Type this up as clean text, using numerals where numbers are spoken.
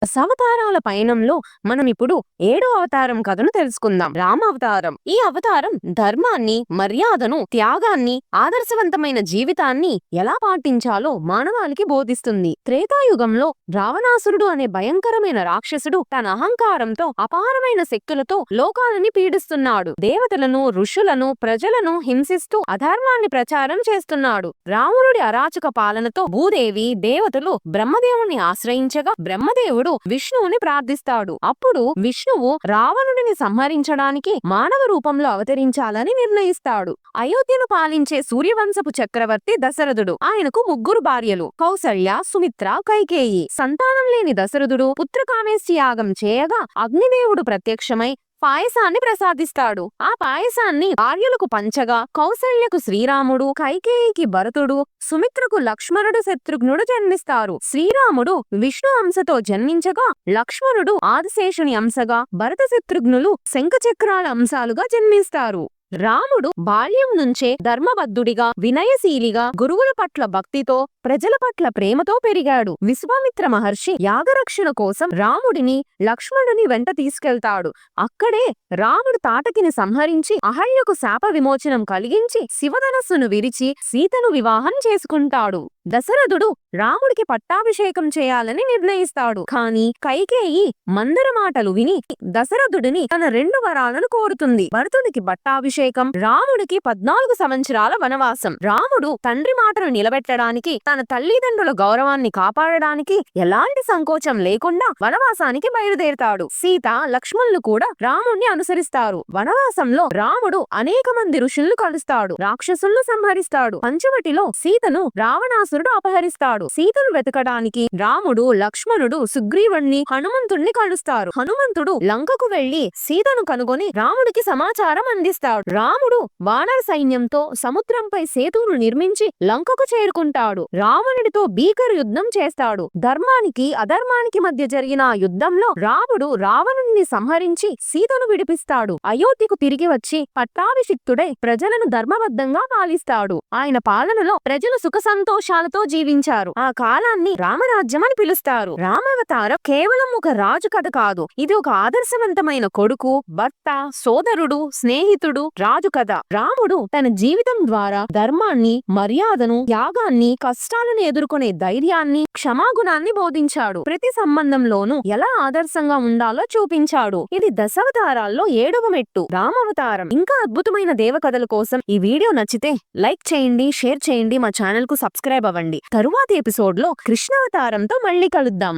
దశావతారాల పయనంలో మనం ఇప్పుడు 7వ అవతారం కథను తెలుసుకుందాం. రామావతారం. ఈ అవతారం ధర్మాన్ని, మర్యాదను, త్యాగాన్ని, ఆదర్శవంతమైన జీవితాన్ని ఎలా పాటించాలో మానవాళికి బోధిస్తుంది. త్రేతాయుగంలో రావణాసురుడు అనే భయంకరమైన రాక్షసుడు తన అహంకారంతో, అపారమైన శక్తులతో లోకాలని పీడిస్తున్నాడు. దేవతలను, ఋషులను, ప్రజలను హింసిస్తూ అధర్మాన్ని ప్రచారం చేస్తున్నాడు. రావణుడి అరాచక పాలనతో భూదేవి, దేవతలు బ్రహ్మదేవుని ఆశ్రయించగా బ్రహ్మదేవుడు విష్ణువుని ప్రార్థిస్తాడు. అప్పుడు విష్ణువు రావణుడిని సంహరించడానికి మానవ రూపంలో అవతరించాలని నిర్ణయిస్తాడు. అయోధ్యను పాలించే సూర్యవంశపు చక్రవర్తి దశరథుడు. ఆయనకు 3 భార్యలు: కౌసల్య, సుమిత్ర, కైకేయి. సంతానం లేని దశరథుడు పుత్రకామేష్టి యాగం చేయగా అగ్నిదేవుడు ప్రత్యక్షమై పాయసాన్ని ప్రసాదిస్తాడు. ఆ పాయసాన్ని భార్యలకు పంచగా కౌసల్యకు శ్రీరాముడు, కైకేయికి భరతుడు, సుమిత్రకు లక్ష్మణుడు, శత్రుఘ్నుడు జన్మిస్తారు. శ్రీరాముడు విష్ణు అంశతో జన్మించగా లక్ష్మణుడు ఆదిశేషుని అంశగా, భరత శత్రుఘ్నులు శంఖచక్రాల అంశాలుగా జన్మిస్తారు. రాముడు బాల్యం నుంచే ధర్మబద్ధుడిగా, వినయశీలిగా, గురువుల పట్ల భక్తితో, ప్రజల పట్ల ప్రేమతో పెరిగాడు. విశ్వామిత్ర మహర్షి యాగరక్షణ కోసం రాముడిని, లక్ష్మణుని వెంట తీసుకెళ్తాడు. అక్కడే రాముడు తాటకిని సంహరించి అహల్యకు శాప విమోచనం కలిగించి శివధనస్సును విరిచి సీతను వివాహం చేసుకుంటాడు. దశరథుడు రాముడికి పట్టాభిషేకం చేయాలని నిర్ణయిస్తాడు. కాని కైకేయి మందర మాటలు విని దశరథుడిని తన 2 వరాలను కోరుతుంది. భరతుడికి పట్టాభిషేకం, రాముడికి 14 సంవత్సరాల వనవాసం. రాముడు తండ్రి మాటను నిలబెట్టడానికి, తన తల్లిదండ్రుల గౌరవాన్ని కాపాడడానికి ఎలాంటి సంకోచం లేకుండా వనవాసానికి బయలుదేరతాడు. సీత, లక్ష్మణులు కూడా రాముణ్ణి అనుసరిస్తారు. వనవాసంలో రాముడు అనేక మంది ఋషులను కలుస్తాడు, రాక్షసులను సంహరిస్తాడు. పంచవటిలో సీతను రావణాసురుడు అపహరిస్తాడు. సీతను వెతకడానికి రాముడు, లక్ష్మణుడు సుగ్రీవుణ్ణి, హనుమంతుణ్ణి కలుస్తారు. హనుమంతుడు లంకకు వెళ్లి సీతను కనుగొని రాముడికి సమాచారం అందిస్తాడు. రాముడు వానర సైన్యంతో సముద్రంపై సేతువును నిర్మించి లంకకు చేరుకుంటాడు. రావణుడితో భీకర యుద్ధం చేస్తాడు. ధర్మానికి, అధర్మానికి మధ్య జరిగిన ఆ యుద్ధంలో రాముడు రావణుడిని సంహరించి సీతను విడిపిస్తాడు. అయోధ్యకు తిరిగి వచ్చి పట్టాభిషిక్తుడై ప్రజలను ధర్మబద్ధంగా పాలిస్తాడు. ఆయన పాలనలో ప్రజలు సుఖ సంతోషాలతో జీవించారు. ఆ కాలాన్ని రామరాజ్యం అని పిలుస్తారు. రామావతారం కేవలం ఒక రాజు కథ కాదు. ఇది ఒక ఆదర్శవంతమైన కొడుకు, భర్త, సోదరుడు, స్నేహితుడు, రాజు కథ. రాముడు తన జీవితం ద్వారా ధర్మాన్ని, మర్యాదను, త్యాగాన్ని, కష్టాలను ఎదుర్కొనే ధైర్యాన్ని, క్షమాగుణాన్ని బోధించాడు. ప్రతి సంబంధంలోనూ ఎలా ఆదర్శంగా ఉండాలో చూపించాడు. ఇది దశావతారాల్లో 7వ మెట్టు, రామావతారం. ఇంకా అద్భుతమైన దేవకథల కోసం ఈ వీడియో నచ్చితే లైక్ చేయండి, షేర్ చేయండి, మా ఛానల్ కు సబ్స్క్రైబ్ అవ్వండి. తరువాతి ఎపిసోడ్ లో కృష్ణావతారంతో మళ్ళీ కలుద్దాం.